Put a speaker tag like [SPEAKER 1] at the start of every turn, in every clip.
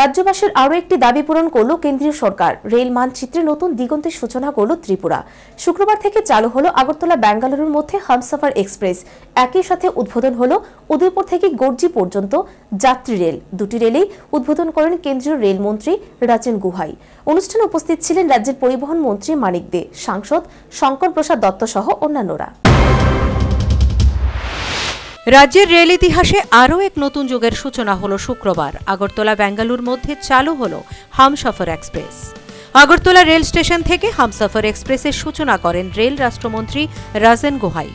[SPEAKER 1] রাজ্যবাসীর আরও একটি দাবি পূরণ করল কেন্দ্রীয় সরকার। রেল মানচিত্রে নতুন দিগন্তের সূচনা করল ত্রিপুরা। শুক্রবার থেকে চালু হলো আগরতলা বেঙ্গালুরুর মধ্যে হামসফর এক্সপ্রেস। একই সাথে উদ্বোধন হলো উদয়পুর থেকে গর্জি পর্যন্ত যাত্রী রেল। দুটি রেলেই উদ্বোধন করেন কেন্দ্রীয় রেলমন্ত্রী রাজেন গুহাই। অনুষ্ঠানে উপস্থিত ছিলেন রাজ্যের পরিবহন মন্ত্রী মানিক দে, সাংসদ শঙ্কর প্রসাদ দত্ত সহ অন্যান্যরা।
[SPEAKER 2] রাজ্যের রেল ইতিহাসে আরও এক নতুন যুগের সূচনা হলো শুক্রবার। আগরতলা বেঙ্গালুর মধ্যে চালু হলো Humsafar express. Agartala rail station থেকে হামসফর এক্সপ্রেসের সূচনা করেন রেল রাষ্ট্রমন্ত্রী রাজেন গুহাই।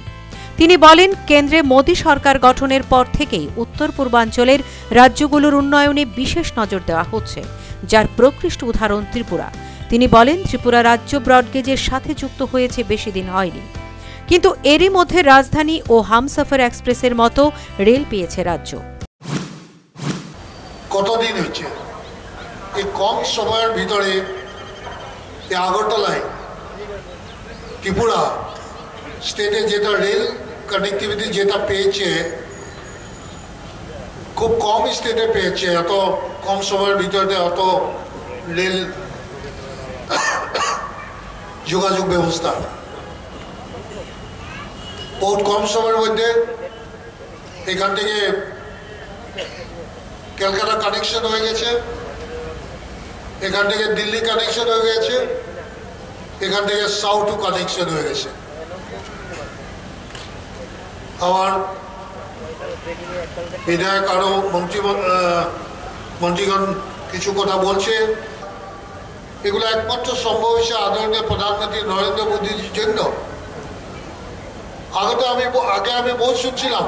[SPEAKER 2] তিনি বলেন, কেন্দ্রে মোদী সরকার গঠনের পর থেকেই উত্তর পূর্বাঞ্চলের রাজ্যগুলোর উন্নয়নে বিশেষ নজর দেওয়া হচ্ছে, যার প্রকৃষ্ট উদাহরণ ত্রিপুরা। তিনি বলেন, ত্রিপুরা রাজ্য ব্রডগেজের সাথে যুক্ত হয়েছে বেশি দিন হয়নি, কিন্তু এরই মধ্যে রাজধানী ও হামসফর এক্সপ্রেসের মতো রেল পেয়েছে রাজ্য।
[SPEAKER 3] কতদিন হচ্ছে এই কম সময়ের ভিতরে আগরতলায় ত্রিপুরা স্টেটে যেটা রেল কানেক্টিভিটি যেটা পেয়েছে, খুব কম স্টেটে পেয়েছে। এত কম সময়ের ভিতরে অত রেল যোগাযোগ ব্যবস্থা বহুত কম সময়ের মধ্যে এখান থেকে ক্যালকাটা কানেকশন হয়ে গেছে, এখান থেকে দিল্লি কানেকশন হয়ে গেছে, এখান থেকে সাউথ কানেকশন হয়ে গেছে। আমার বিধায়ক আরো মন্ত্রীগণ কিছু কথা বলছে। এগুলো একমাত্র সম্ভব হয়েছে আদরণীয় প্রধানমন্ত্রী নরেন্দ্র মোদীর জন্য। আগে আমি বহুত শুনছিলাম,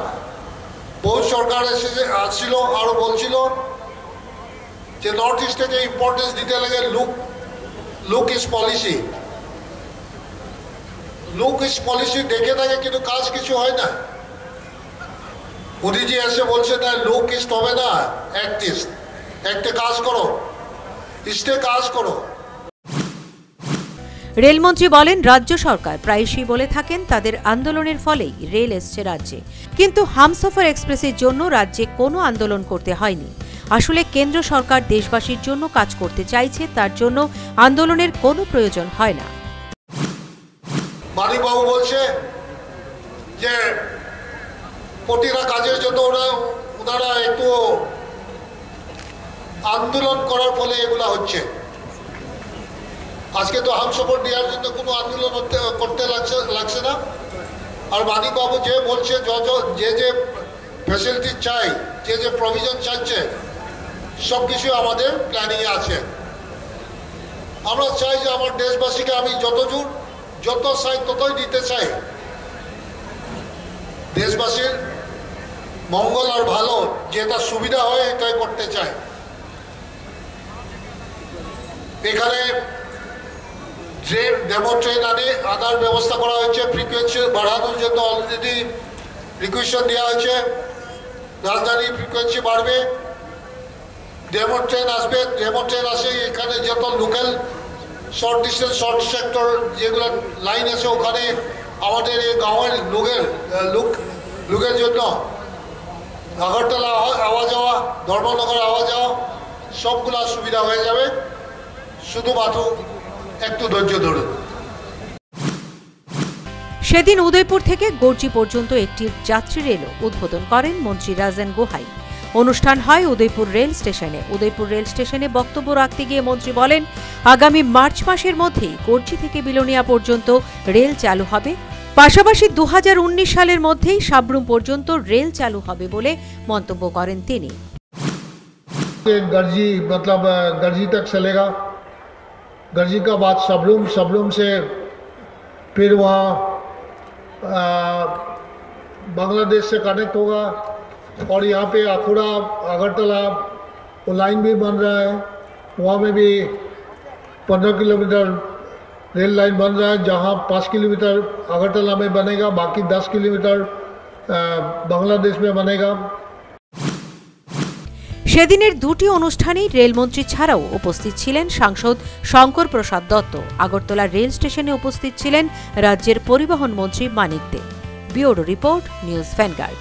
[SPEAKER 3] বহুত সরকার আসছিল আরো বলছিল যে নর্থ ইস্টকে ইম্পর্টেন্স দিতে লাগে look is policy. Look is policy দেখে থাকে, কিন্তু কাজ কিছু হয় না। মোদীজি এসে বলছে না, লুক ইস্ট হবে না, অ্যাক্ট ইস্ট। একটা কাজ করো, ইস্টে কাজ করো।
[SPEAKER 2] রেলমন্ত্রী বলেন, রাজ্য সরকার প্রায়শই বলে থাকেন তাদের আন্দোলনের ফলেই রেল এসছে রাজ্যে, কিন্তু হামসফর এক্সপ্রেসের জন্য রাজ্যে কোনো আন্দোলন করতে হয়নি। আসলে কেন্দ্র সরকার দেশবাসীর জন্য কাজ করতে চাইছে, তার জন্য আন্দোলনের কোনো প্রয়োজন হয় না।
[SPEAKER 3] মানিকবাবু বলছে যে প্রতিটা কাজের জন্য ওনারা একটু আন্দোলন করার ফলে এগুলা হচ্ছে। আজকে তো হামসফর দেওয়ার জন্য কোনো আন্দোলন করতে লাগছে না। আর মানিকবাবু যে বলছে যে ফ্যাসিলিটি চাই, যে প্রভিশন চাইছে, সব কিছু আমাদের প্ল্যানিংয়ে আছে। আমরা চাই যে আমার দেশবাসীকে আমি যত চাই ততই দিতে চাই। দেশবাসীর মঙ্গল আর ভালো যেটা সুবিধা হয় এটাই করতে চাই। এখানে ডেমো ট্রেন আনার ব্যবস্থা করা হয়েছে, ফ্রিকোয়েন্সি বাড়ানোর জন্য অলরেডি রিকুয়েশন দেওয়া হয়েছে। রাজধানী ফ্রিকোয়েন্সি বাড়বে, ডেমো ট্রেন আসবে। ডেমো ট্রেন আসে এখানে যত local short distance short sector যেগুলো লাইন আছে, ওখানে আমাদের এই গাঁয়ের লোকের জন্য আগরতলা আওয়া যাওয়া, ধর্মনগর আওয়া যাওয়া সবগুলা সুবিধা হয়ে যাবে। শুধুমাত্র একটু ধৈর্য ধরুন।
[SPEAKER 2] সেদিন উদয়পুর থেকে গর্জি পর্যন্ত একটি যাত্রী রেলও উদ্বোধন করেন মন্ত্রী রাজেন গুহাই। অনুষ্ঠান হয় উদয়পুর রেল স্টেশনে। উদয়পুর রেল স্টেশনে বক্তব্য রাখতে গিয়ে মন্ত্রী বলেন, আগামী মার্চ মাসের মধ্যেই গর্জি থেকে বিলোনিয়া পর্যন্ত রেল চালু হবে। পাশাপাশি 2019 সালের মধ্যেই সাবরুম পর্যন্ত রেল চালু হবে বলে মন্তব্য করেন তিনি।
[SPEAKER 3] गर्जी तक चलेगा, गर्जी का बाद सबरूम से फिर वहाँ बांग्लादेश से कनेक्ट होगा। और यहाँ पे अखुड़ा अगरतला वो लाइन भी बन रहा है, वहाँ में भी 15 किलोमीटर रेल लाइन बन रहा है, जहाँ 5 किलोमीटर अगरतला में बनेगा, बाकी 10 किलोमीटर बांग्लादेश में बनेगा।
[SPEAKER 2] সেদিনের দুটি অনুষ্ঠানেই রেলমন্ত্রী ছাড়াও উপস্থিত ছিলেন সাংসদ শঙ্কর প্রসাদ দত্ত। আগরতলা রেল স্টেশনে উপস্থিত ছিলেন রাজ্যের পরিবহন মন্ত্রী Manik Dey. Bureau report, news vanguard.